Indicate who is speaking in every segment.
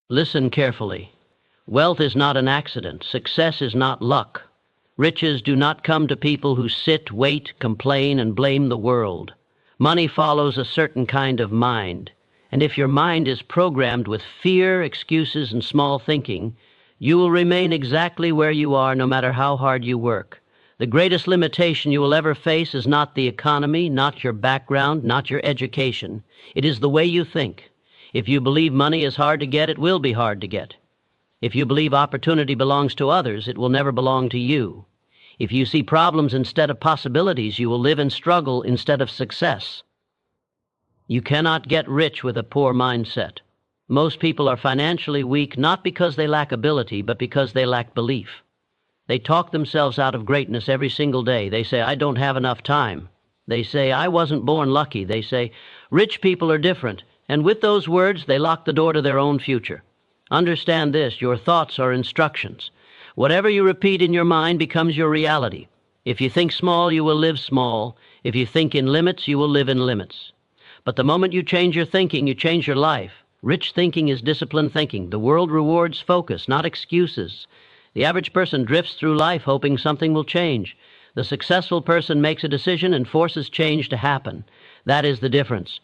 Speaker 1: Listen carefully. Wealth is not an accident. Success is not luck. Riches do not come to people who sit, wait, complain, and blame the world. Money follows a certain kind of mind, and if your mind is programmed with fear, excuses, and small thinking, you will remain exactly where you are no matter how hard you work. The greatest limitation you will ever face is not the economy, not your background, not your education. It is the way you think. If you believe money is hard to get, it will be hard to get. If you believe opportunity belongs to others, it will never belong to you. If you see problems instead of possibilities, you will live in struggle instead of success. You cannot get rich with a poor mindset. Most people are financially weak not because they lack ability, but because they lack belief. They talk themselves out of greatness every single day. They say, "I don't have enough time." They say, "I wasn't born lucky." They say, "Rich people are different." And with those words, they lock the door to their own future. Understand this: your thoughts are instructions. Whatever you repeat in your mind becomes your reality. If you think small, you will live small. If you think in limits, you will live in limits. But the moment you change your thinking, you change your life. Rich thinking is disciplined thinking. The world rewards focus, not excuses. The average person drifts through life hoping something will change. The successful person makes a decision and forces change to happen. That is the difference.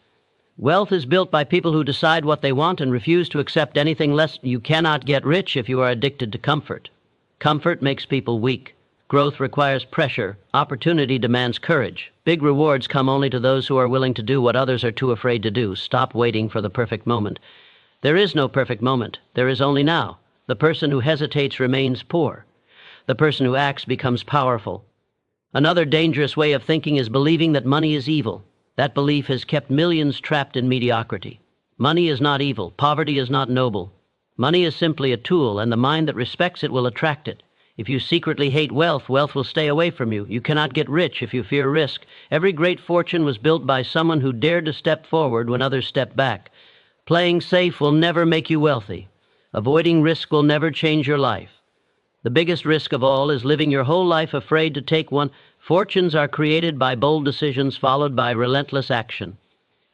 Speaker 1: Wealth is built by people who decide what they want and refuse to accept anything less. You cannot get rich if you are addicted to comfort. Comfort makes people weak. Growth requires pressure. Opportunity demands courage. Big rewards come only to those who are willing to do what others are too afraid to do. Stop waiting for the perfect moment. There is no perfect moment. There is only now. The person who hesitates remains poor. The person who acts becomes powerful. Another dangerous way of thinking is believing that money is evil. That belief has kept millions trapped in mediocrity. Money is not evil. Poverty is not noble. Money is simply a tool, and the mind that respects it will attract it. If you secretly hate wealth, wealth will stay away from you. You cannot get rich if you fear risk. Every great fortune was built by someone who dared to step forward when others stepped back. Playing safe will never make you wealthy. Avoiding risk will never change your life. The biggest risk of all is living your whole life afraid to take one. Fortunes are created by bold decisions followed by relentless action.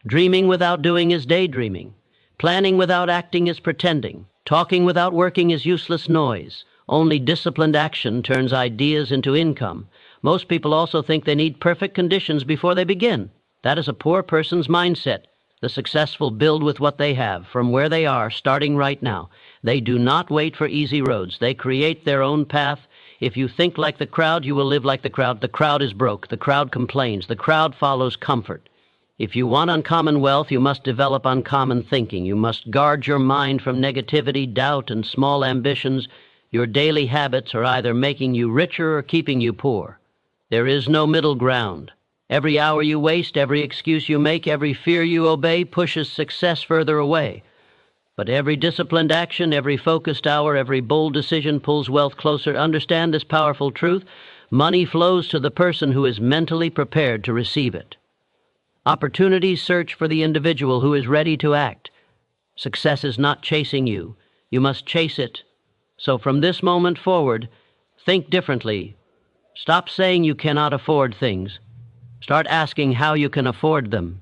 Speaker 1: Dreaming without doing is daydreaming. Planning without acting is pretending. Talking without working is useless noise. Only disciplined action turns ideas into income. Most people also think they need perfect conditions before they begin. That is a poor person's mindset. The successful build with what they have, from where they are, starting right now. They do not wait for easy roads. They create their own path. If you think like the crowd, you will live like the crowd. The crowd is broke. The crowd complains. The crowd follows comfort. If you want uncommon wealth, you must develop uncommon thinking. You must guard your mind from negativity, doubt, and small ambitions. Your daily habits are either making you richer or keeping you poor. There is no middle ground. Every hour you waste, every excuse you make, every fear you obey pushes success further away. But every disciplined action, every focused hour, every bold decision pulls wealth closer. Understand this powerful truth: money flows to the person who is mentally prepared to receive it. Opportunities search for the individual who is ready to act. Success is not chasing you. You must chase it. So from this moment forward, think differently. Stop saying you cannot afford things. Start asking how you can afford them.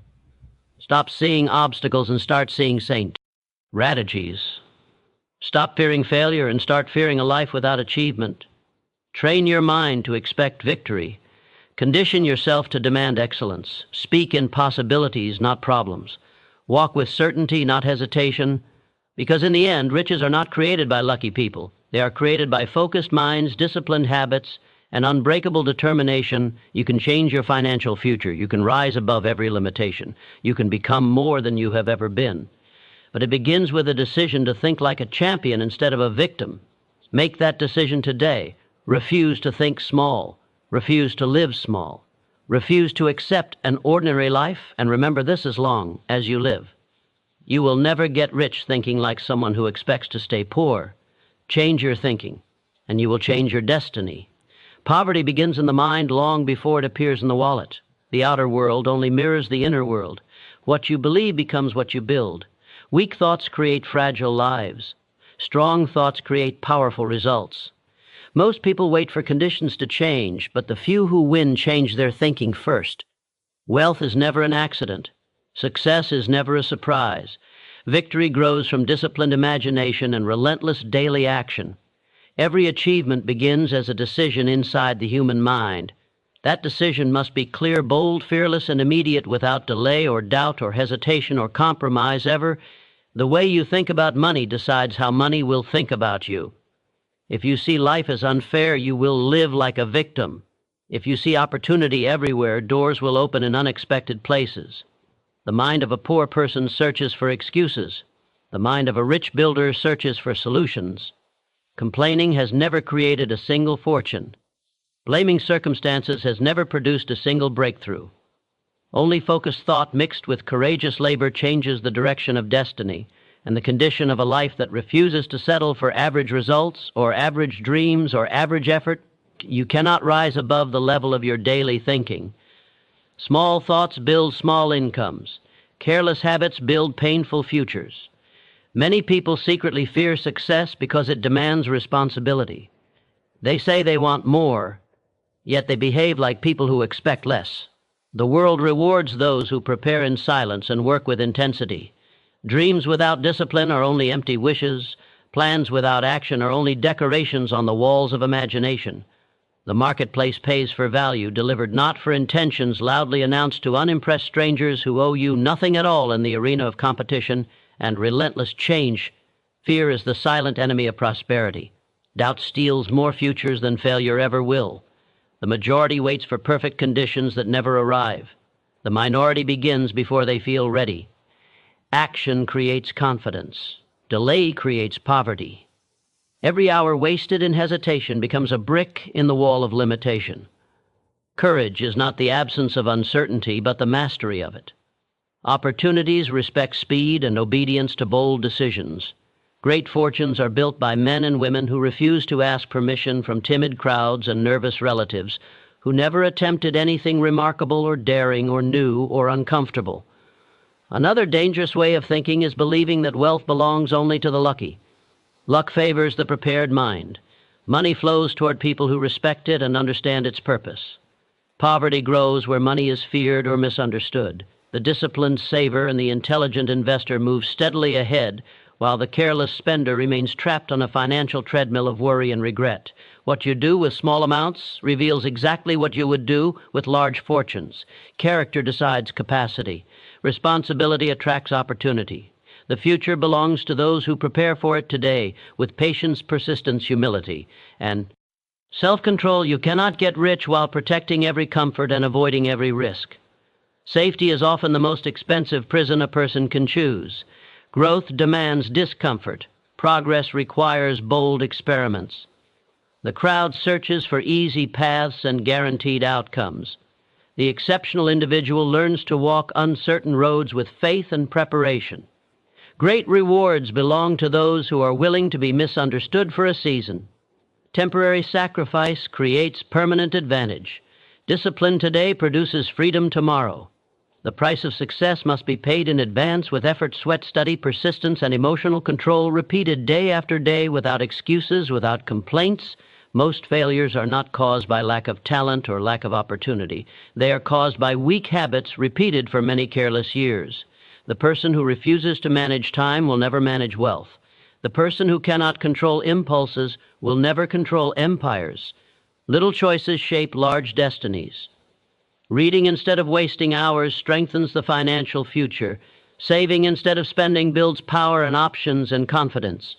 Speaker 1: Stop seeing obstacles and start seeing strategies. Stop fearing failure and start fearing a life without achievement. Train your mind to expect victory. Condition yourself to demand excellence. Speak in possibilities, not problems. Walk with certainty, not hesitation. Because in the end, riches are not created by lucky people. They are created by focused minds, disciplined habits, and unbreakable determination. You can change your financial future. You can rise above every limitation. You can become more than you have ever been. But it begins with a decision to think like a champion instead of a victim. Make that decision today. Refuse to think small. Refuse to live small. Refuse to accept an ordinary life, and remember this: as long as you live. You will never get rich thinking like someone who expects to stay poor. Change your thinking, and you will change your destiny. Poverty begins in the mind long before it appears in the wallet. The outer world only mirrors the inner world. What you believe becomes what you build. Weak thoughts create fragile lives. Strong thoughts create powerful results. Most people wait for conditions to change, but the few who win change their thinking first. Wealth is never an accident. Success is never a surprise. Victory grows from disciplined imagination and relentless daily action. Every achievement begins as a decision inside the human mind. That decision must be clear, bold, fearless, and immediate, without delay or doubt or hesitation or compromise ever. The way you think about money decides how money will think about you. If you see life as unfair, you will live like a victim. If you see opportunity everywhere, doors will open in unexpected places. The mind of a poor person searches for excuses. The mind of a rich builder searches for solutions. Complaining has never created a single fortune. Blaming circumstances has never produced a single breakthrough. Only focused thought mixed with courageous labor changes the direction of destiny, and the condition of a life that refuses to settle for average results or average dreams or average effort. You cannot rise above the level of your daily thinking. Small thoughts build small incomes. Careless habits build painful futures. Many people secretly fear success because it demands responsibility. They say they want more, yet they behave like people who expect less. The world rewards those who prepare in silence and work with intensity. Dreams without discipline are only empty wishes. Plans without action are only decorations on the walls of imagination. The marketplace pays for value delivered not for intentions loudly announced to unimpressed strangers who owe you nothing at all in the arena of competition and relentless change. Fear is the silent enemy of prosperity. Doubt steals more futures than failure ever will. The majority waits for perfect conditions that never arrive. The minority begins before they feel ready. Action creates confidence. Delay creates poverty. Every hour wasted in hesitation becomes a brick in the wall of limitation. Courage is not the absence of uncertainty, but the mastery of it. Opportunities respect speed and obedience to bold decisions. Great fortunes are built by men and women who refuse to ask permission from timid crowds and nervous relatives, who never attempted anything remarkable or daring or new or uncomfortable. Another dangerous way of thinking is believing that wealth belongs only to the lucky. Luck favors the prepared mind. Money flows toward people who respect it and understand its purpose. Poverty grows where money is feared or misunderstood. The disciplined saver and the intelligent investor move steadily ahead, while the careless spender remains trapped on a financial treadmill of worry and regret. What you do with small amounts reveals exactly what you would do with large fortunes. Character decides capacity. Responsibility attracts opportunity. The future belongs to those who prepare for it today with patience, persistence, humility, and self-control. You cannot get rich while protecting every comfort and avoiding every risk. Safety is often the most expensive prison a person can choose. Growth demands discomfort. Progress requires bold experiments. The crowd searches for easy paths and guaranteed outcomes. The exceptional individual learns to walk uncertain roads with faith and preparation. Great rewards belong to those who are willing to be misunderstood for a season. Temporary sacrifice creates permanent advantage. Discipline today produces freedom tomorrow. The price of success must be paid in advance with effort, sweat, study, persistence, and emotional control, repeated day after day without excuses, without complaints. Most failures are not caused by lack of talent or lack of opportunity. They are caused by weak habits repeated for many careless years. The person who refuses to manage time will never manage wealth. The person who cannot control impulses will never control empires. Little choices shape large destinies. Reading instead of wasting hours strengthens the financial future. Saving instead of spending builds power and options and confidence.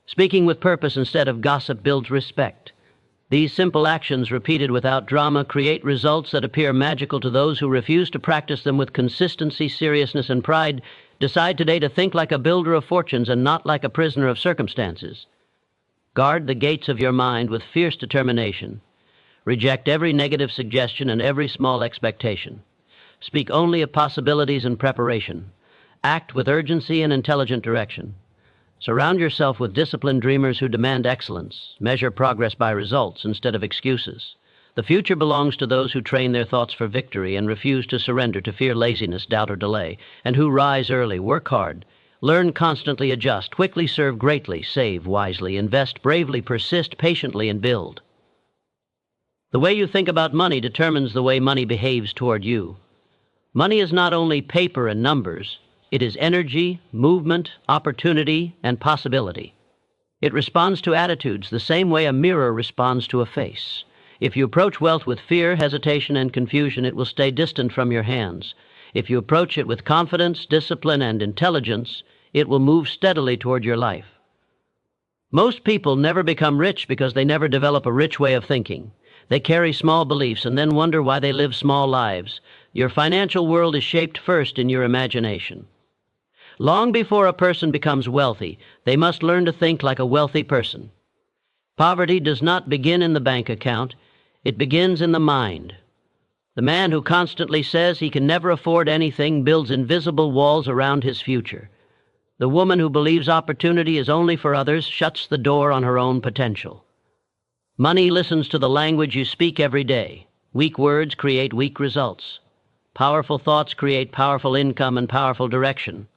Speaker 1: Speaking with purpose instead of gossip builds respect. These simple actions, repeated without drama, create results that appear magical to those who refuse to practice them with consistency, seriousness, and pride. Decide today to think like a builder of fortunes and not like a prisoner of circumstances. Guard the gates of your mind with fierce determination. Reject every negative suggestion and every small expectation. Speak only of possibilities and preparation. Act with urgency and intelligent direction. Surround yourself with disciplined dreamers who demand excellence. Measure progress by results instead of excuses. The future belongs to those who train their thoughts for victory and refuse to surrender to fear, laziness, doubt, or delay, and who rise early, work hard, learn constantly, adjust, quickly serve greatly, save wisely, invest bravely, persist patiently, and build. The way you think about money determines the way money behaves toward you. Money is not only paper and numbers. It is energy, movement, opportunity, and possibility. It responds to attitudes the same way a mirror responds to a face. If you approach wealth with fear, hesitation, and confusion, it will stay distant from your hands. If you approach it with confidence, discipline, and intelligence, it will move steadily toward your life. Most people never become rich because they never develop a rich way of thinking. They carry small beliefs and then wonder why they live small lives. Your financial world is shaped first in your imagination. Long before a person becomes wealthy, they must learn to think like a wealthy person. Poverty does not begin in the bank account. It begins in the mind. The man who constantly says he can never afford anything builds invisible walls around his future. The woman who believes opportunity is only for others shuts the door on her own potential. Money listens to the language you speak every day. Weak words create weak results. Powerful thoughts create powerful income and powerful direction.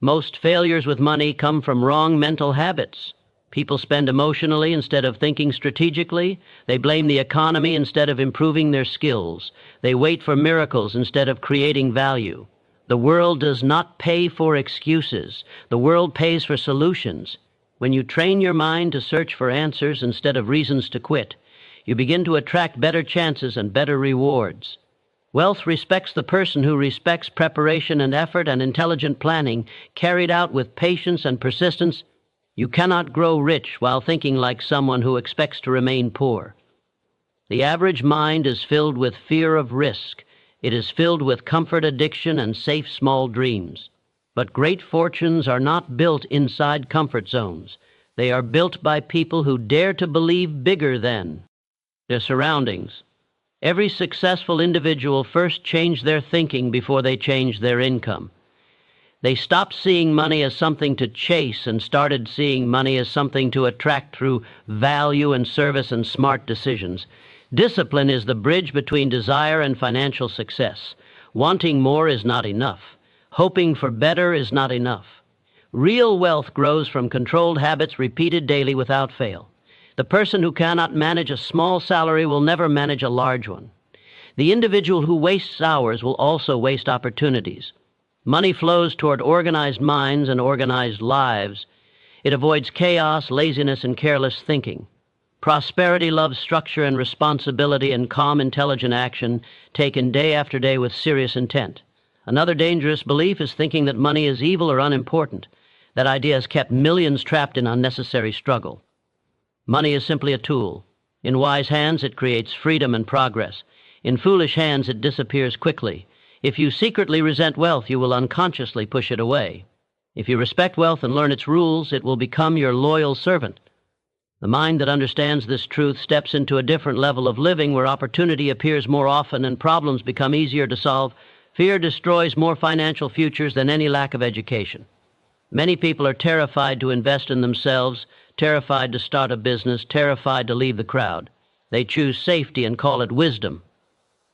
Speaker 1: Most failures with money come from wrong mental habits. People spend emotionally instead of thinking strategically. They blame the economy instead of improving their skills. They wait for miracles instead of creating value. The world does not pay for excuses. The world pays for solutions. When you train your mind to search for answers instead of reasons to quit, you begin to attract better chances and better rewards. Wealth respects the person who respects preparation and effort and intelligent planning carried out with patience and persistence. You cannot grow rich while thinking like someone who expects to remain poor. The average mind is filled with fear of risk. It is filled with comfort addiction and safe small dreams. But great fortunes are not built inside comfort zones. They are built by people who dare to believe bigger than their surroundings. Every successful individual first changed their thinking before they changed their income. They stopped seeing money as something to chase and started seeing money as something to attract through value and service and smart decisions. Discipline is the bridge between desire and financial success. Wanting more is not enough. Hoping for better is not enough. Real wealth grows from controlled habits repeated daily without fail. The person who cannot manage a small salary will never manage a large one. The individual who wastes hours will also waste opportunities. Money flows toward organized minds and organized lives. It avoids chaos, laziness, and careless thinking. Prosperity loves structure and responsibility and calm, intelligent action taken day after day with serious intent. Another dangerous belief is thinking that money is evil or unimportant. That idea has kept millions trapped in unnecessary struggle. Money is simply a tool. In wise hands, it creates freedom and progress. In foolish hands, it disappears quickly. If you secretly resent wealth, you will unconsciously push it away. If you respect wealth and learn its rules, it will become your loyal servant. The mind that understands this truth steps into a different level of living where opportunity appears more often and problems become easier to solve. Fear destroys more financial futures than any lack of education. Many people are terrified to invest in themselves, terrified to start a business, terrified to leave the crowd. They choose safety and call it wisdom.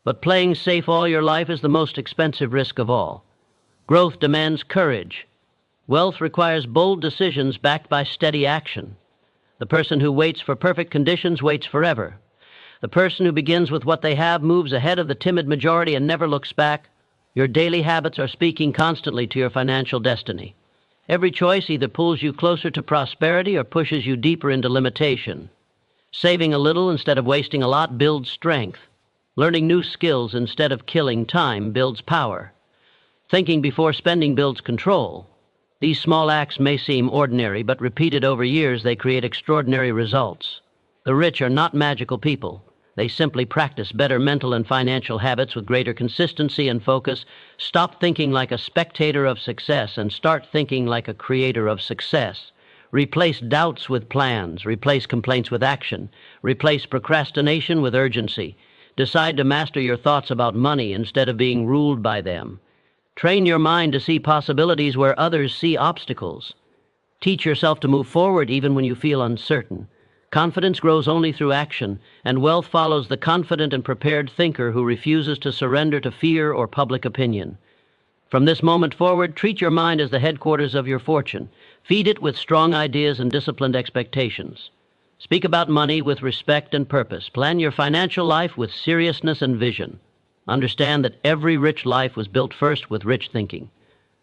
Speaker 1: But playing safe all your life is the most expensive risk of all. Growth demands courage. Wealth requires bold decisions backed by steady action. The person who waits for perfect conditions waits forever. The person who begins with what they have moves ahead of the timid majority and never looks back. Your daily habits are speaking constantly to your financial destiny. Every choice either pulls you closer to prosperity or pushes you deeper into limitation. Saving a little instead of wasting a lot builds strength. Learning new skills instead of killing time builds power. Thinking before spending builds control. These small acts may seem ordinary, but repeated over years, they create extraordinary results. The rich are not magical people. They simply practice better mental and financial habits with greater consistency and focus. Stop thinking like a spectator of success and start thinking like a creator of success. Replace doubts with plans. Replace complaints with action. Replace procrastination with urgency. Decide to master your thoughts about money instead of being ruled by them. Train your mind to see possibilities where others see obstacles. Teach yourself to move forward even when you feel uncertain. Confidence grows only through action, and wealth follows the confident and prepared thinker who refuses to surrender to fear or public opinion. From this moment forward, treat your mind as the headquarters of your fortune. Feed it with strong ideas and disciplined expectations. Speak about money with respect and purpose. Plan your financial life with seriousness and vision. Understand that every rich life was built first with rich thinking.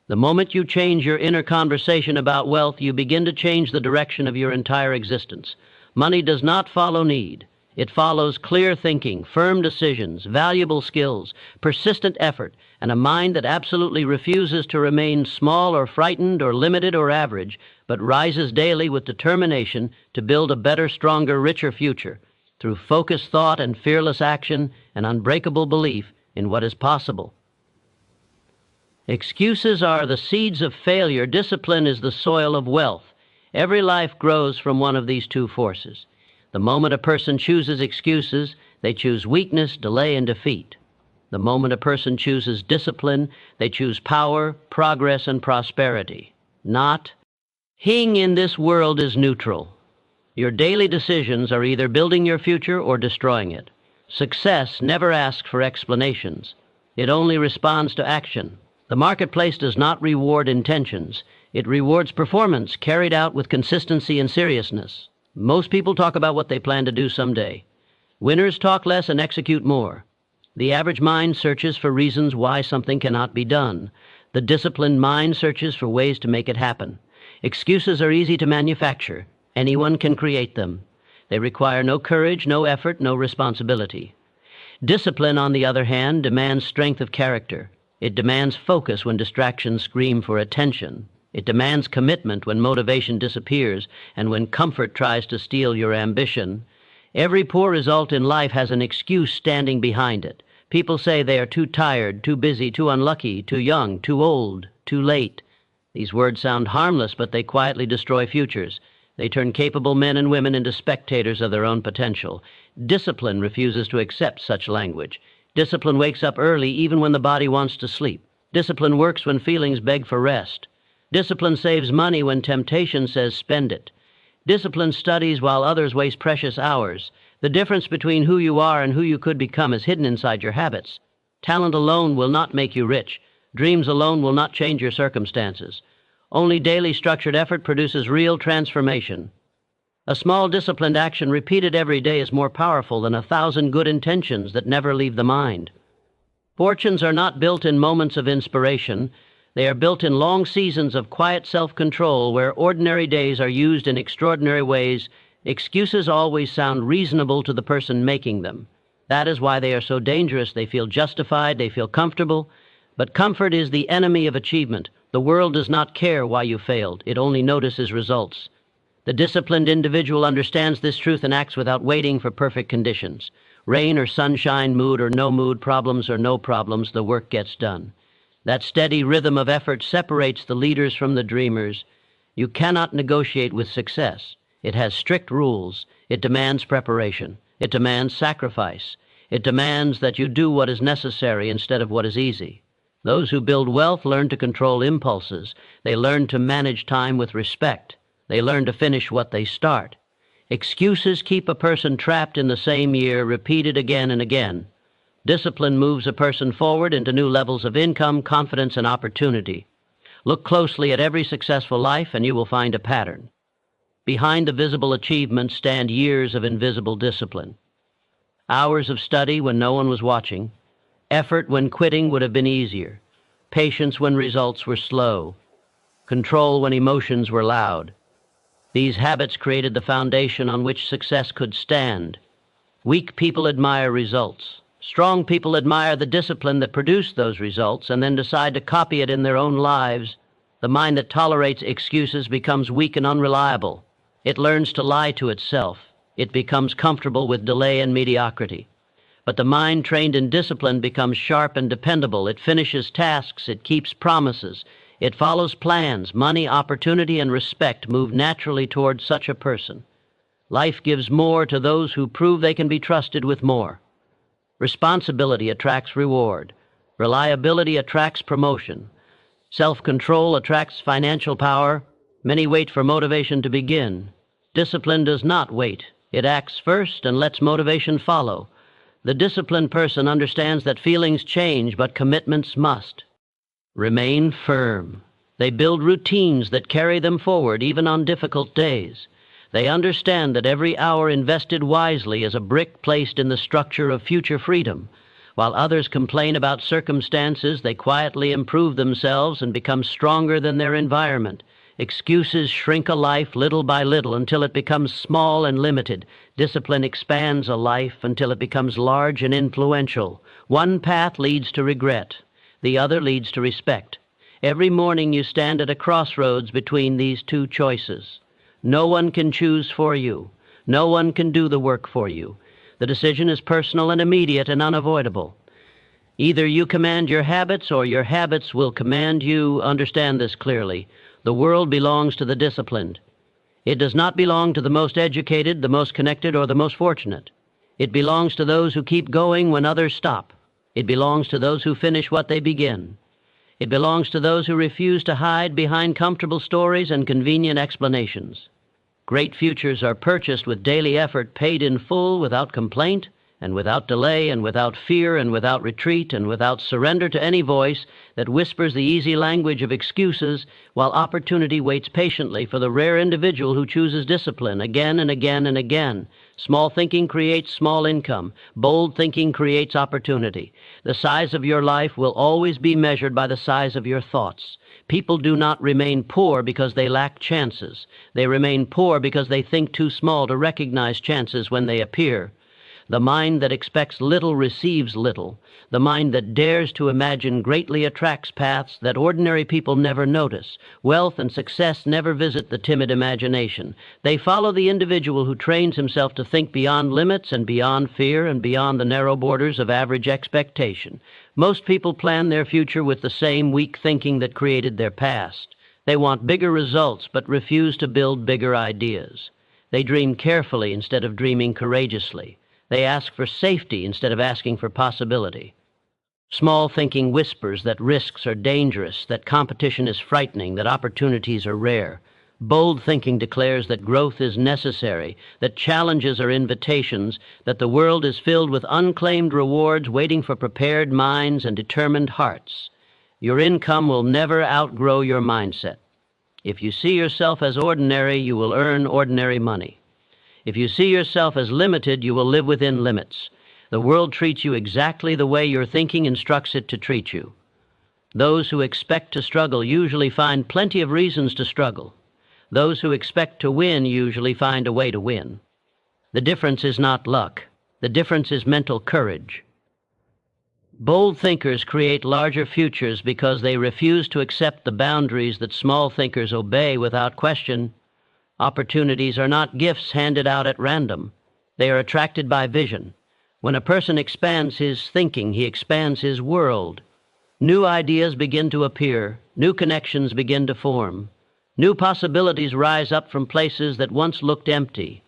Speaker 1: The moment you change your inner conversation about wealth, you begin to change the direction of your entire existence. Money does not follow need. It follows clear thinking, firm decisions, valuable skills, persistent effort, and a mind that absolutely refuses to remain small or frightened or limited or average, but rises daily with determination to build a better, stronger, richer future through focused thought and fearless action and unbreakable belief in what is possible. Excuses are the seeds of failure. Discipline is the soil of wealth. Every life grows from one of these two forces. The moment a person chooses excuses, they choose weakness, delay, and defeat. The moment a person chooses discipline, they choose power, progress, and prosperity. Not. Being in this world is neutral. Your daily decisions are either building your future or destroying it. Success never asks for explanations. It only responds to action. The marketplace does not reward intentions. It rewards performance carried out with consistency and seriousness. Most people talk about what they plan to do someday. Winners talk less and execute more. The average mind searches for reasons why something cannot be done. The disciplined mind searches for ways to make it happen. Excuses are easy to manufacture. Anyone can create them. They require no courage, no effort, no responsibility. Discipline, on the other hand, demands strength of character. It demands focus when distractions scream for attention. It demands commitment when motivation disappears and when comfort tries to steal your ambition. Every poor result in life has an excuse standing behind it. People say they are too tired, too busy, too unlucky, too young, too old, too late. These words sound harmless, but they quietly destroy futures. They turn capable men and women into spectators of their own potential. Discipline refuses to accept such language. Discipline wakes up early even when the body wants to sleep. Discipline works when feelings beg for rest. Discipline saves money when temptation says spend it. Discipline studies while others waste precious hours. The difference between who you are and who you could become is hidden inside your habits. Talent alone will not make you rich. Dreams alone will not change your circumstances. Only daily structured effort produces real transformation. A small disciplined action repeated every day is more powerful than 1,000 good intentions that never leave the mind. Fortunes are not built in moments of inspiration. They are built in long seasons of quiet self-control where ordinary days are used in extraordinary ways. Excuses always sound reasonable to the person making them. That is why they are so dangerous. They feel justified, they feel comfortable. But comfort is the enemy of achievement. The world does not care why you failed. It only notices results. The disciplined individual understands this truth and acts without waiting for perfect conditions. Rain or sunshine, mood or no mood, problems or no problems, the work gets done. That steady rhythm of effort separates the leaders from the dreamers. You cannot negotiate with success. It has strict rules. It demands preparation. It demands sacrifice. It demands that you do what is necessary instead of what is easy. Those who build wealth learn to control impulses. They learn to manage time with respect. They learn to finish what they start. Excuses keep a person trapped in the same year, repeated again and again. Discipline moves a person forward into new levels of income, confidence, and opportunity. Look closely at every successful life and you will find a pattern. Behind the visible achievements stand years of invisible discipline. Hours of study when no one was watching. Effort when quitting would have been easier. Patience when results were slow. Control when emotions were loud. These habits created the foundation on which success could stand. Weak people admire results. Strong people admire the discipline that produced those results and then decide to copy it in their own lives. The mind that tolerates excuses becomes weak and unreliable. It learns to lie to itself. It becomes comfortable with delay and mediocrity. But the mind trained in discipline becomes sharp and dependable. It finishes tasks. It keeps promises. It follows plans. Money, opportunity, and respect move naturally toward such a person. Life gives more to those who prove they can be trusted with more. Responsibility attracts reward. Reliability attracts promotion. Self-control attracts financial power. Many wait for motivation to begin. Discipline does not wait. It acts first and lets motivation follow. The disciplined person understands that feelings change, but commitments must. Remain firm. They build routines that carry them forward even on difficult days. They understand that every hour invested wisely is a brick placed in the structure of future freedom. While others complain about circumstances, they quietly improve themselves and become stronger than their environment. Excuses shrink a life little by little until it becomes small and limited. Discipline expands a life until it becomes large and influential. One path leads to regret. The other leads to respect. Every morning you stand at a crossroads between these two choices. No one can choose for you. No one can do the work for you. The decision is personal and immediate and unavoidable. Either you command your habits or your habits will command you. Understand this clearly. The world belongs to the disciplined. It does not belong to the most educated, the most connected, or the most fortunate. It belongs to those who keep going when others stop. It belongs to those who finish what they begin. It belongs to those who refuse to hide behind comfortable stories and convenient explanations. Great futures are purchased with daily effort, paid in full, without complaint, and without delay, and without fear, and without retreat, and without surrender to any voice that whispers the easy language of excuses, while opportunity waits patiently for the rare individual who chooses discipline again and again and again. Small thinking creates small income. Bold thinking creates opportunity. The size of your life will always be measured by the size of your thoughts. People do not remain poor because they lack chances. They remain poor because they think too small to recognize chances when they appear. The mind that expects little receives little. The mind that dares to imagine greatly attracts paths that ordinary people never notice. Wealth and success never visit the timid imagination. They follow the individual who trains himself to think beyond limits and beyond fear and beyond the narrow borders of average expectation. Most people plan their future with the same weak thinking that created their past. They want bigger results but refuse to build bigger ideas. They dream carefully instead of dreaming courageously. They ask for safety instead of asking for possibility. Small thinking whispers that risks are dangerous, that competition is frightening, that opportunities are rare. Bold thinking declares that growth is necessary, that challenges are invitations, that the world is filled with unclaimed rewards waiting for prepared minds and determined hearts. Your income will never outgrow your mindset. If you see yourself as ordinary, you will earn ordinary money. If you see yourself as limited, you will live within limits. The world treats you exactly the way your thinking instructs it to treat you. Those who expect to struggle usually find plenty of reasons to struggle. Those who expect to win usually find a way to win. The difference is not luck. The difference is mental courage. Bold thinkers create larger futures because they refuse to accept the boundaries that small thinkers obey without question. Opportunities are not gifts handed out at random. They are attracted by vision. When a person expands his thinking, he expands his world. New ideas begin to appear. New connections begin to form. New possibilities rise up from places that once looked empty.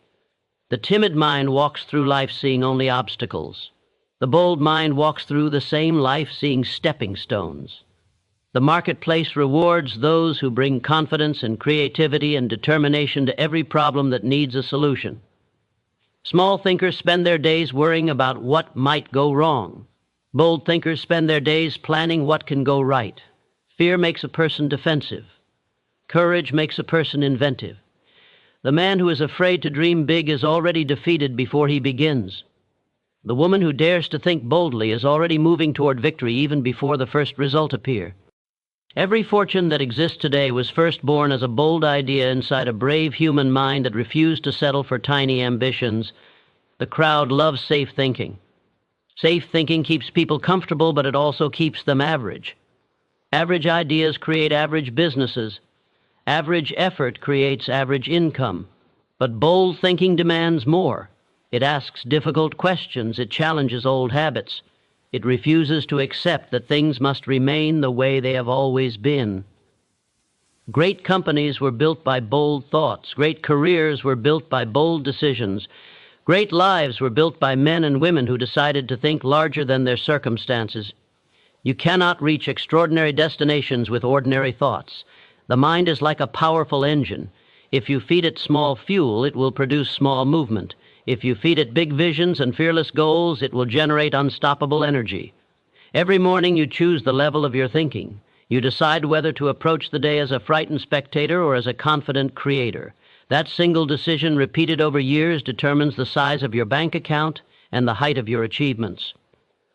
Speaker 1: The timid mind walks through life seeing only obstacles. The bold mind walks through the same life seeing stepping stones. The marketplace rewards those who bring confidence and creativity and determination to every problem that needs a solution. Small thinkers spend their days worrying about what might go wrong. Bold thinkers spend their days planning what can go right. Fear makes a person defensive. Courage makes a person inventive. The man who is afraid to dream big is already defeated before he begins. The woman who dares to think boldly is already moving toward victory even before the first result appears. Every fortune that exists today was first born as a bold idea inside a brave human mind that refused to settle for tiny ambitions. The crowd loves safe thinking. Safe thinking keeps people comfortable, but it also keeps them average. Average ideas create average businesses. Average effort creates average income. But bold thinking demands more. It asks difficult questions. It challenges old habits. It refuses to accept that things must remain the way they have always been. Great companies were built by bold thoughts. Great careers were built by bold decisions. Great lives were built by men and women who decided to think larger than their circumstances. You cannot reach extraordinary destinations with ordinary thoughts. The mind is like a powerful engine. If you feed it small fuel, it will produce small movement. If you feed it big visions and fearless goals, it will generate unstoppable energy. Every morning you choose the level of your thinking. You decide whether to approach the day as a frightened spectator or as a confident creator. That single decision, repeated over years, determines the size of your bank account and the height of your achievements.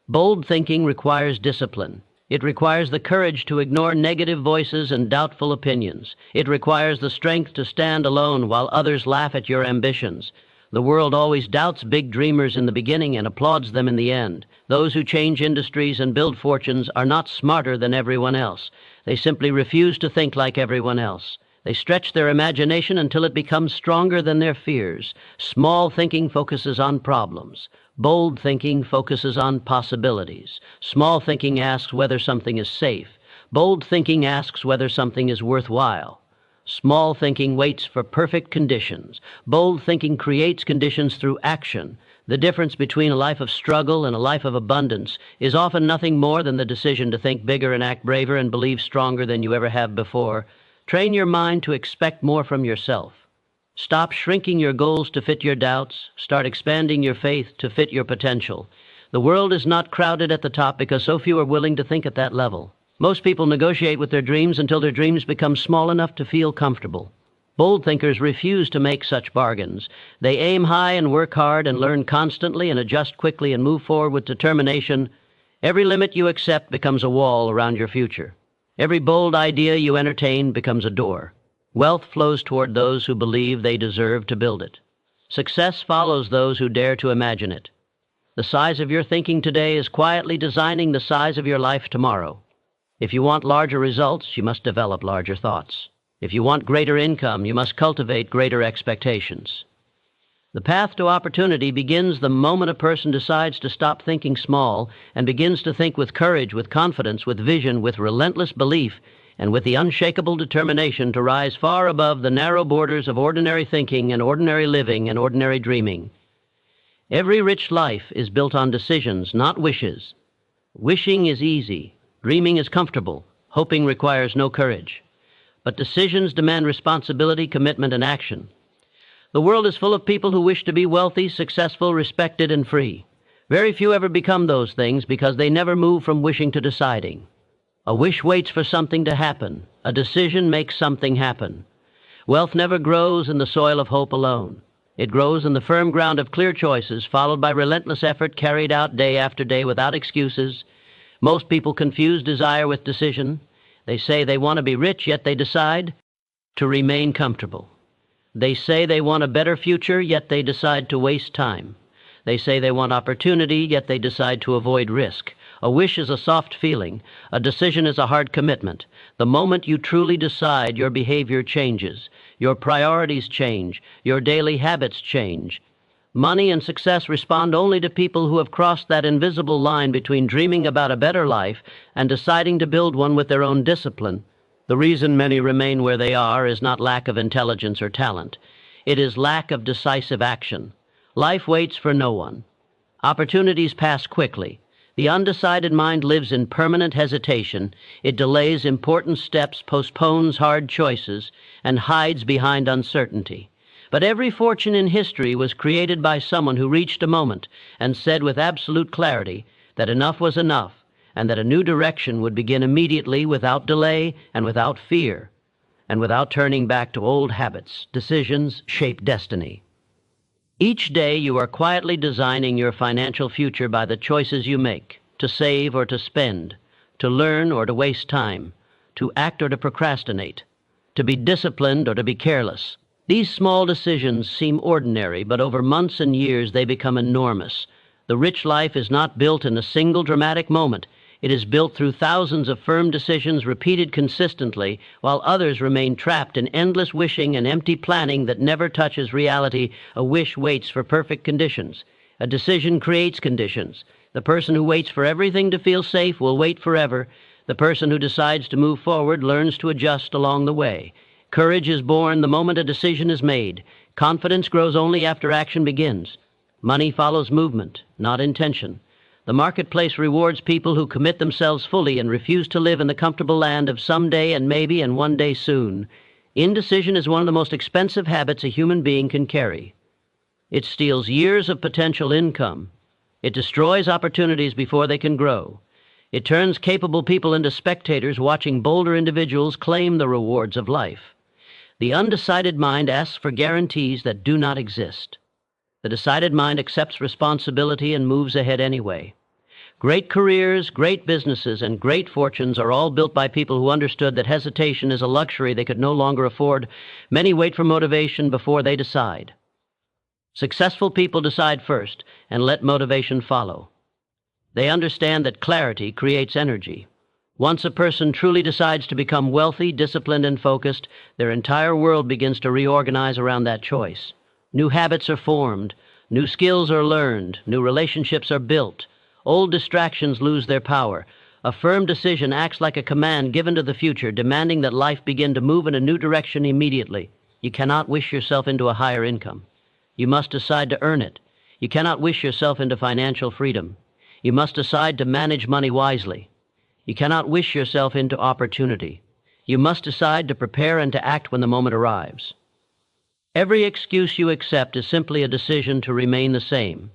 Speaker 1: Bold thinking requires discipline. It requires the courage to ignore negative voices and doubtful opinions. It requires the strength to stand alone while others laugh at your ambitions. The world always doubts big dreamers in the beginning and applauds them in the end. Those who change industries and build fortunes are not smarter than everyone else. They simply refuse to think like everyone else. They stretch their imagination until it becomes stronger than their fears. Small thinking focuses on problems. Bold thinking focuses on possibilities. Small thinking asks whether something is safe. Bold thinking asks whether something is worthwhile. Small thinking waits for perfect conditions. Bold thinking creates conditions through action. The difference between a life of struggle and a life of abundance is often nothing more than the decision to think bigger and act braver and believe stronger than you ever have before. Train your mind to expect more from yourself. Stop shrinking your goals to fit your doubts. Start expanding your faith to fit your potential. The world is not crowded at the top because so few are willing to think at that level. Most people negotiate with their dreams until their dreams become small enough to feel comfortable. Bold thinkers refuse to make such bargains. They aim high and work hard and learn constantly and adjust quickly and move forward with determination. Every limit you accept becomes a wall around your future. Every bold idea you entertain becomes a door. Wealth flows toward those who believe they deserve to build it. Success follows those who dare to imagine it. The size of your thinking today is quietly designing the size of your life tomorrow. If you want larger results, you must develop larger thoughts. If you want greater income, you must cultivate greater expectations. The path to opportunity begins the moment a person decides to stop thinking small and begins to think with courage, with confidence, with vision, with relentless belief, and with the unshakable determination to rise far above the narrow borders of ordinary thinking and ordinary living and ordinary dreaming. Every rich life is built on decisions, not wishes. Wishing is easy. Dreaming is comfortable. Hoping requires no courage. But decisions demand responsibility, commitment, and action. The world is full of people who wish to be wealthy, successful, respected, and free. Very few ever become those things because they never move from wishing to deciding. A wish waits for something to happen. A decision makes something happen. Wealth never grows in the soil of hope alone. It grows in the firm ground of clear choices, followed by relentless effort carried out day after day without excuses. Most people confuse desire with decision. They say they want to be rich, yet they decide to remain comfortable. They say they want a better future, yet they decide to waste time. They say they want opportunity, yet they decide to avoid risk. A wish is a soft feeling. A decision is a hard commitment. The moment you truly decide, your behavior changes. Your priorities change. Your daily habits change. Money and success respond only to people who have crossed that invisible line between dreaming about a better life and deciding to build one with their own discipline. The reason many remain where they are is not lack of intelligence or talent. It is lack of decisive action. Life waits for no one. Opportunities pass quickly. The undecided mind lives in permanent hesitation. It delays important steps, postpones hard choices, and hides behind uncertainty. But every fortune in history was created by someone who reached a moment and said with absolute clarity that enough was enough, and that a new direction would begin immediately without delay and without fear, and without turning back to old habits. Decisions shape destiny. Each day you are quietly designing your financial future by the choices you make, to save or to spend, to learn or to waste time, to act or to procrastinate, to be disciplined or to be careless. These small decisions seem ordinary, but over months and years they become enormous. The rich life is not built in a single dramatic moment. It is built through thousands of firm decisions repeated consistently, while others remain trapped in endless wishing and empty planning that never touches reality. A wish waits for perfect conditions. A decision creates conditions. The person who waits for everything to feel safe will wait forever. The person who decides to move forward learns to adjust along the way. Courage is born the moment a decision is made. Confidence grows only after action begins. Money follows movement, not intention. The marketplace rewards people who commit themselves fully and refuse to live in the comfortable land of someday and maybe and one day soon. Indecision is one of the most expensive habits a human being can carry. It steals years of potential income. It destroys opportunities before they can grow. It turns capable people into spectators watching bolder individuals claim the rewards of life. The undecided mind asks for guarantees that do not exist. The decided mind accepts responsibility and moves ahead anyway. Great careers, great businesses, and great fortunes are all built by people who understood that hesitation is a luxury they could no longer afford. Many wait for motivation before they decide. Successful people decide first and let motivation follow. They understand that clarity creates energy. Once a person truly decides to become wealthy, disciplined, and focused, their entire world begins to reorganize around that choice. New habits are formed, new skills are learned, new relationships are built. Old distractions lose their power. A firm decision acts like a command given to the future, demanding that life begin to move in a new direction immediately. You cannot wish yourself into a higher income. You must decide to earn it. You cannot wish yourself into financial freedom. You must decide to manage money wisely. You cannot wish yourself into opportunity. You must decide to prepare and to act when the moment arrives. Every excuse you accept is simply a decision to remain the same.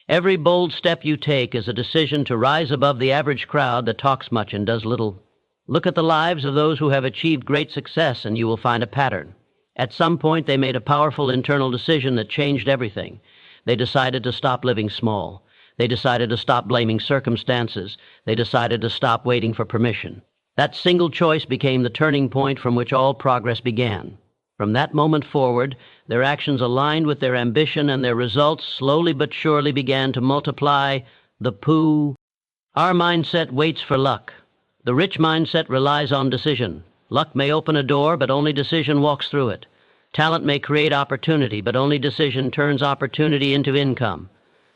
Speaker 1: Every bold step you take is a decision to rise above the average crowd that talks much and does little. Look at the lives of those who have achieved great success and you will find a pattern. At some point they made a powerful internal decision that changed everything. They decided to stop living small. They decided to stop blaming circumstances. They decided to stop waiting for permission. That single choice became the turning point from which all progress began. From that moment forward, their actions aligned with their ambition and their results slowly but surely began to multiply. The pooh. Our mindset waits for luck. The rich mindset relies on decision. Luck may open a door, but only decision walks through it. Talent may create opportunity, but only decision turns opportunity into income.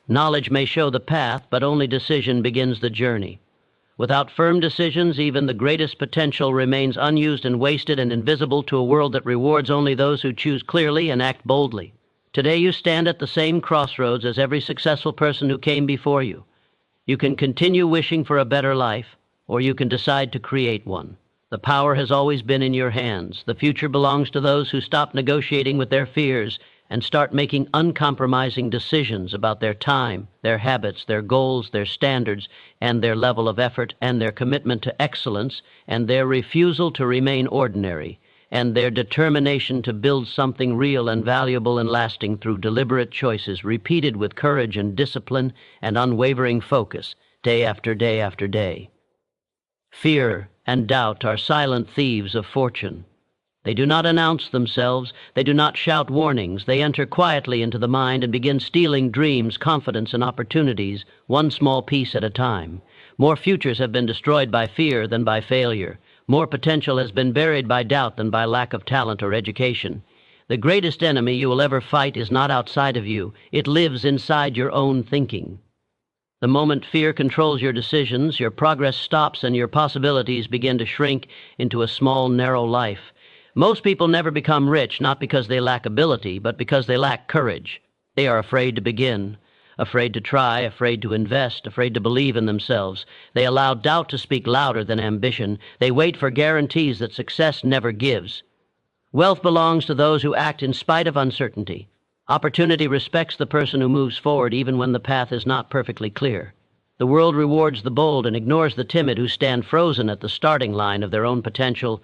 Speaker 1: Knowledge may show the path, but only decision begins the journey. Without firm decisions, even the greatest potential remains unused and wasted and invisible to a world that rewards only those who choose clearly and act boldly. Today you stand at the same crossroads as every successful person who came before you. You can continue wishing for a better life, or you can decide to create one. The power has always been in your hands. The future belongs to those who stop negotiating with their fears and start making uncompromising decisions about their time, their habits, their goals, their standards, and their level of effort, and their commitment to excellence, and their refusal to remain ordinary, and their determination to build something real and valuable and lasting through deliberate choices repeated with courage and discipline and unwavering focus, day after day after day. Fear and doubt are silent thieves of fortune. They do not announce themselves. They do not shout warnings. They enter quietly into the mind and begin stealing dreams, confidence, and opportunities, one small piece at a time. More futures have been destroyed by fear than by failure. More potential has been buried by doubt than by lack of talent or education. The greatest enemy you will ever fight is not outside of you. It lives inside your own thinking. The moment fear controls your decisions, your progress stops and your possibilities begin to shrink into a small, narrow life. Most people never become rich, not because they lack ability, but because they lack courage. They are afraid to begin, afraid to try, afraid to invest, afraid to believe in themselves. They allow doubt to speak louder than ambition. They wait for guarantees that success never gives. Wealth belongs to those who act in spite of uncertainty. Opportunity respects the person who moves forward even when the path is not perfectly clear. The world rewards the bold and ignores the timid who stand frozen at the starting line of their own potential.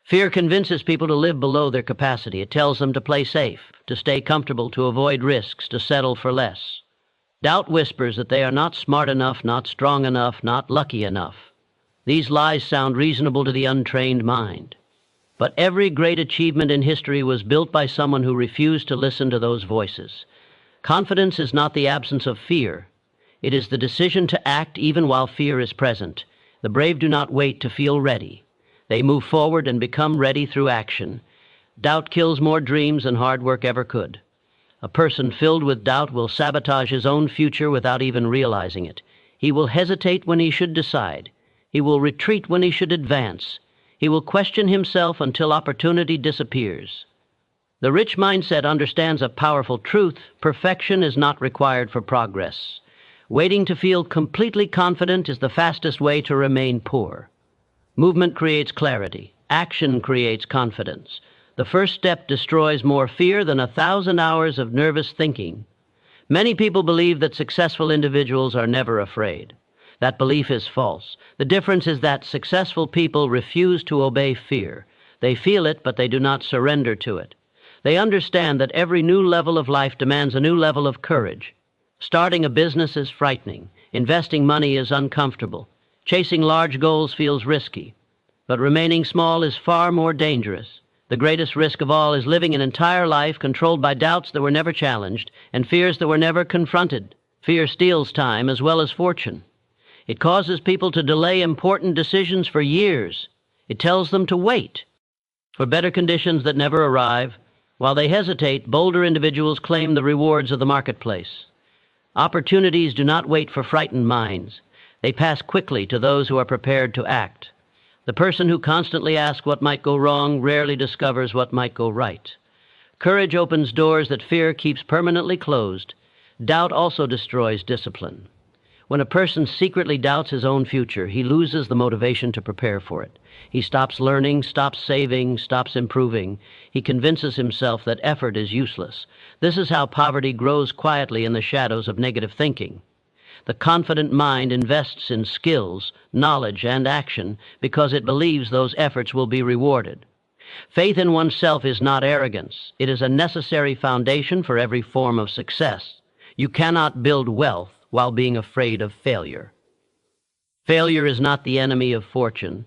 Speaker 1: Fear convinces people to live below their capacity. It tells them to play safe, to stay comfortable, to avoid risks, to settle for less. Doubt whispers that they are not smart enough, not strong enough, not lucky enough. These lies sound reasonable to the untrained mind. But every great achievement in history was built by someone who refused to listen to those voices. Confidence is not the absence of fear. It is the decision to act even while fear is present. The brave do not wait to feel ready. They move forward and become ready through action. Doubt kills more dreams than hard work ever could. A person filled with doubt will sabotage his own future without even realizing it. He will hesitate when he should decide. He will retreat when he should advance. He will question himself until opportunity disappears. The rich mindset understands a powerful truth. Perfection is not required for progress. Waiting to feel completely confident is the fastest way to remain poor. Movement creates clarity. Action creates confidence. The first step destroys more fear than 1,000 hours of nervous thinking. Many people believe that successful individuals are never afraid. That belief is false. The difference is that successful people refuse to obey fear. They feel it, but they do not surrender to it. They understand that every new level of life demands a new level of courage. Starting a business is frightening. Investing money is uncomfortable. Chasing large goals feels risky. But remaining small is far more dangerous. The greatest risk of all is living an entire life controlled by doubts that were never challenged and fears that were never confronted. Fear steals time as well as fortune. It causes people to delay important decisions for years. It tells them to wait for better conditions that never arrive. While they hesitate, bolder individuals claim the rewards of the marketplace. Opportunities do not wait for frightened minds. They pass quickly to those who are prepared to act. The person who constantly asks what might go wrong rarely discovers what might go right. Courage opens doors that fear keeps permanently closed. Doubt also destroys discipline. When a person secretly doubts his own future, he loses the motivation to prepare for it. He stops learning, stops saving, stops improving. He convinces himself that effort is useless. This is how poverty grows quietly in the shadows of negative thinking. The confident mind invests in skills, knowledge, and action because it believes those efforts will be rewarded. Faith in oneself is not arrogance. It is a necessary foundation for every form of success. You cannot build wealth while being afraid of failure. Failure is not the enemy of fortune.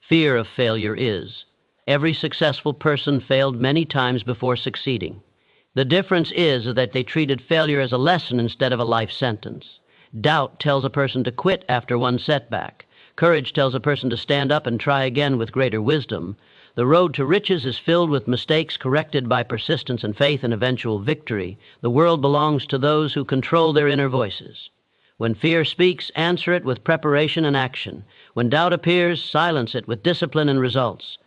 Speaker 1: Fear of failure is. Every successful person failed many times before succeeding. The difference is that they treated failure as a lesson instead of a life sentence. Doubt tells a person to quit after one setback. Courage tells a person to stand up and try again with greater wisdom. The road to riches is filled with mistakes corrected by persistence and faith in eventual victory. The world belongs to those who control their inner voices. When fear speaks, answer it with preparation and action. When doubt appears, silence it with discipline and results.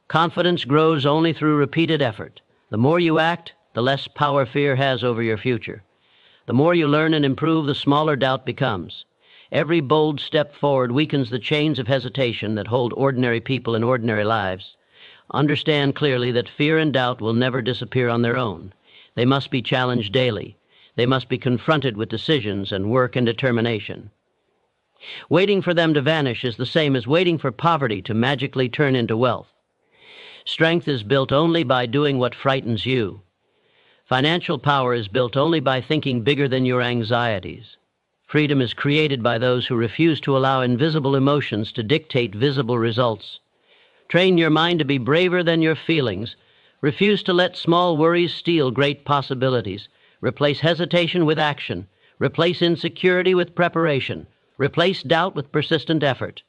Speaker 1: Confidence grows only through repeated effort. The more you act, the less power fear has over your future. The more you learn and improve, the smaller doubt becomes. Every bold step forward weakens the chains of hesitation that hold ordinary people in ordinary lives. Understand clearly that fear and doubt will never disappear on their own. They must be challenged daily. They must be confronted with decisions and work and determination. Waiting for them to vanish is the same as waiting for poverty to magically turn into wealth. Strength is built only by doing what frightens you. Financial power is built only by thinking bigger than your anxieties. Freedom is created by those who refuse to allow invisible emotions to dictate visible results. Train your mind to be braver than your feelings. Refuse to let small worries steal great possibilities. Replace hesitation with action. Replace insecurity with preparation. Replace doubt with persistent effort.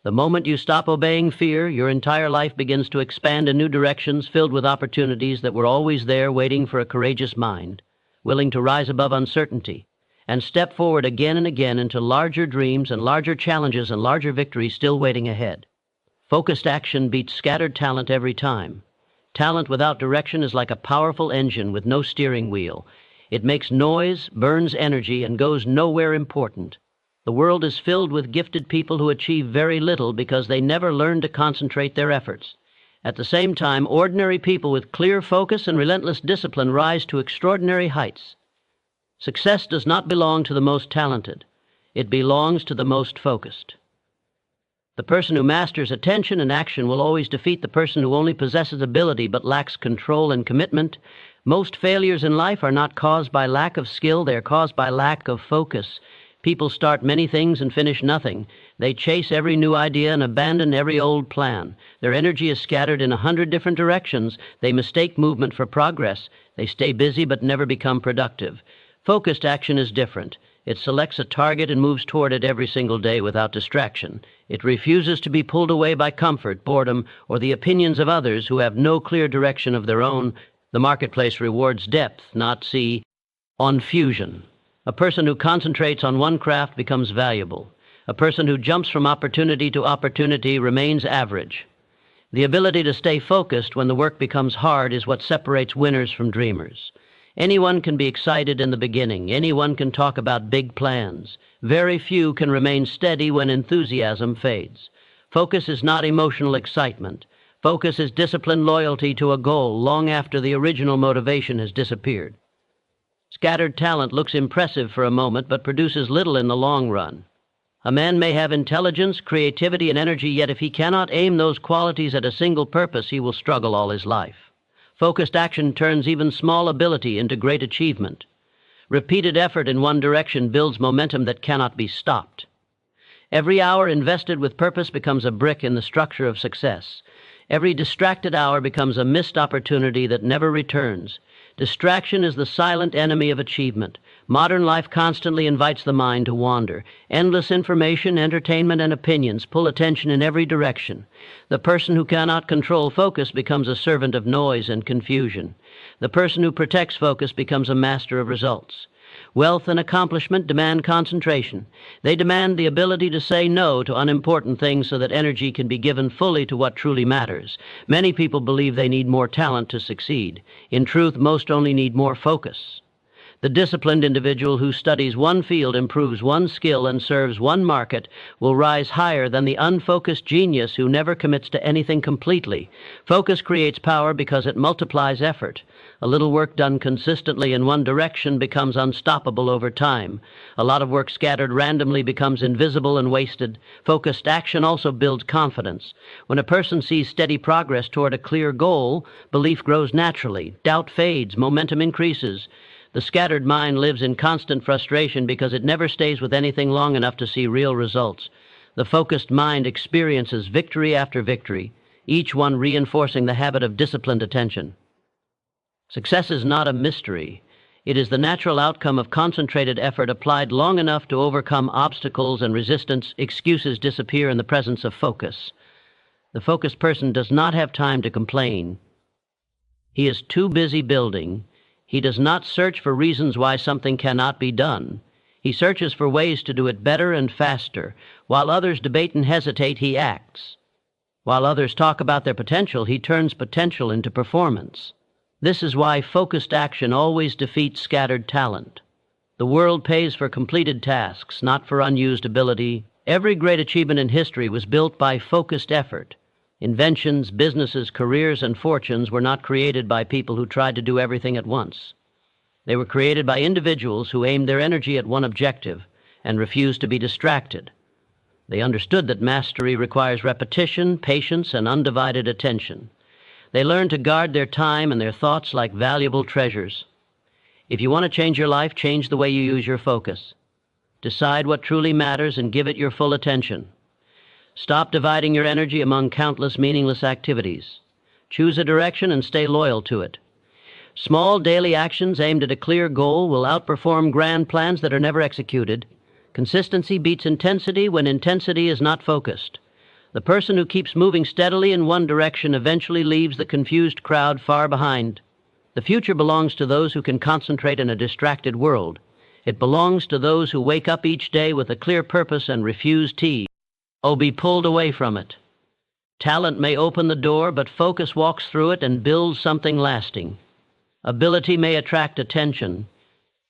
Speaker 1: The moment you stop obeying fear, your entire life begins to expand in new directions filled with opportunities that were always there waiting for a courageous mind, willing to rise above uncertainty, and step forward again and again into larger dreams and larger challenges and larger victories still waiting ahead. Focused action beats scattered talent every time. Talent without direction is like a powerful engine with no steering wheel. It makes noise, burns energy, and goes nowhere important. The world is filled with gifted people who achieve very little because they never learn to concentrate their efforts. At the same time, ordinary people with clear focus and relentless discipline rise to extraordinary heights. Success does not belong to the most talented. It belongs to the most focused. The person who masters attention and action will always defeat the person who only possesses ability but lacks control and commitment. Most failures in life are not caused by lack of skill, they are caused by lack of focus. People start many things and finish nothing. They chase every new idea and abandon every old plan. Their energy is scattered in 100 different directions. They mistake movement for progress. They stay busy but never become productive. Focused action is different. It selects a target and moves toward it every single day without distraction. It refuses to be pulled away by comfort, boredom, or the opinions of others who have no clear direction of their own. The marketplace rewards depth, not on fusion. A person who concentrates on one craft becomes valuable. A person who jumps from opportunity to opportunity remains average. The ability to stay focused when the work becomes hard is what separates winners from dreamers. Anyone can be excited in the beginning. Anyone can talk about big plans. Very few can remain steady when enthusiasm fades. Focus is not emotional excitement. Focus is disciplined loyalty to a goal long after the original motivation has disappeared. Scattered talent looks impressive for a moment but produces little in the long run. A man may have intelligence, creativity, and energy, yet if he cannot aim those qualities at a single purpose, he will struggle all his life. Focused action turns even small ability into great achievement. Repeated effort in one direction builds momentum that cannot be stopped. Every hour invested with purpose becomes a brick in the structure of success. Every distracted hour becomes a missed opportunity that never returns. Distraction is the silent enemy of achievement. Modern life constantly invites the mind to wander. Endless information, entertainment, and opinions pull attention in every direction. The person who cannot control focus becomes a servant of noise and confusion. The person who protects focus becomes a master of results. Wealth and accomplishment demand concentration. They demand the ability to say no to unimportant things so that energy can be given fully to what truly matters. Many people believe they need more talent to succeed. In truth, most only need more focus. The disciplined individual who studies one field, improves one skill, and serves one market will rise higher than the unfocused genius who never commits to anything completely. Focus creates power because it multiplies effort. A little work done consistently in one direction becomes unstoppable over time. A lot of work scattered randomly becomes invisible and wasted. Focused action also builds confidence. When a person sees steady progress toward a clear goal, belief grows naturally, doubt fades, momentum increases. The scattered mind lives in constant frustration because it never stays with anything long enough to see real results. The focused mind experiences victory after victory, each one reinforcing the habit of disciplined attention. Success is not a mystery. It is the natural outcome of concentrated effort applied long enough to overcome obstacles and resistance. Excuses disappear in the presence of focus. The focused person does not have time to complain. He is too busy building. He does not search for reasons why something cannot be done. He searches for ways to do it better and faster. While others debate and hesitate, he acts. While others talk about their potential, he turns potential into performance. This is why focused action always defeats scattered talent. The world pays for completed tasks, not for unused ability. Every great achievement in history was built by focused effort. Inventions, businesses, careers, and fortunes were not created by people who tried to do everything at once. They were created by individuals who aimed their energy at one objective and refused to be distracted. They understood that mastery requires repetition, patience, and undivided attention. They learned to guard their time and their thoughts like valuable treasures. If you want to change your life, change the way you use your focus. Decide what truly matters and give it your full attention. Stop dividing your energy among countless meaningless activities. Choose a direction and stay loyal to it. Small daily actions aimed at a clear goal will outperform grand plans that are never executed. Consistency beats intensity when intensity is not focused. The person who keeps moving steadily in one direction eventually leaves the confused crowd far behind. The future belongs to those who can concentrate in a distracted world. It belongs to those who wake up each day with a clear purpose and refuse tea or be pulled away from it. Talent may open the door, but focus walks through it and builds something lasting. Ability may attract attention,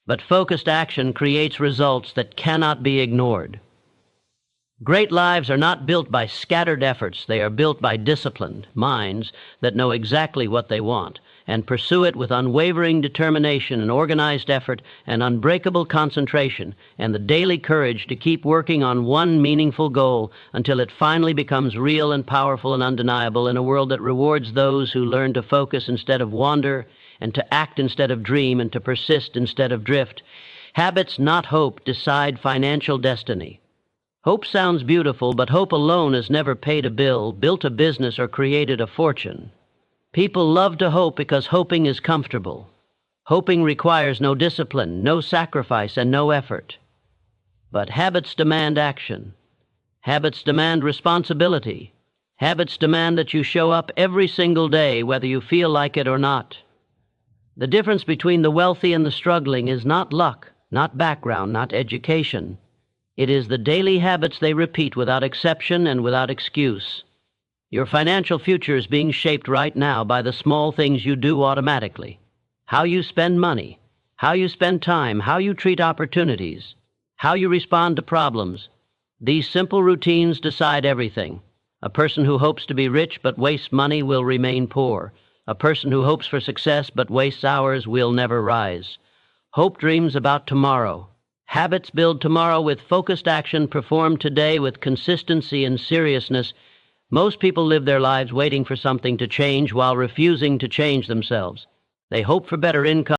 Speaker 1: but focused action creates results that cannot be ignored. Great lives are not built by scattered efforts. They are built by disciplined minds that know exactly what they want and pursue it with unwavering determination and organized effort and unbreakable concentration and the daily courage to keep working on one meaningful goal until it finally becomes real and powerful and undeniable in a world that rewards those who learn to focus instead of wander and to act instead of dream and to persist instead of drift. Habits, not hope, decide financial destiny. Hope sounds beautiful, but hope alone has never paid a bill, built a business, or created a fortune. People love to hope because hoping is comfortable. Hoping requires no discipline, no sacrifice, and no effort. But habits demand action. Habits demand responsibility. Habits demand that you show up every single day, whether you feel like it or not. The difference between the wealthy and the struggling is not luck, not background, not education. It is the daily habits they repeat without exception and without excuse. Your financial future is being shaped right now by the small things you do automatically. How you spend money, how you spend time, how you treat opportunities, how you respond to problems. These simple routines decide everything. A person who hopes to be rich but wastes money will remain poor. A person who hopes for success but wastes hours will never rise. Hope dreams about tomorrow. Habits build tomorrow with focused action performed today with consistency and seriousness. Most people live their lives waiting for something to change while refusing to change themselves. They hope for better income.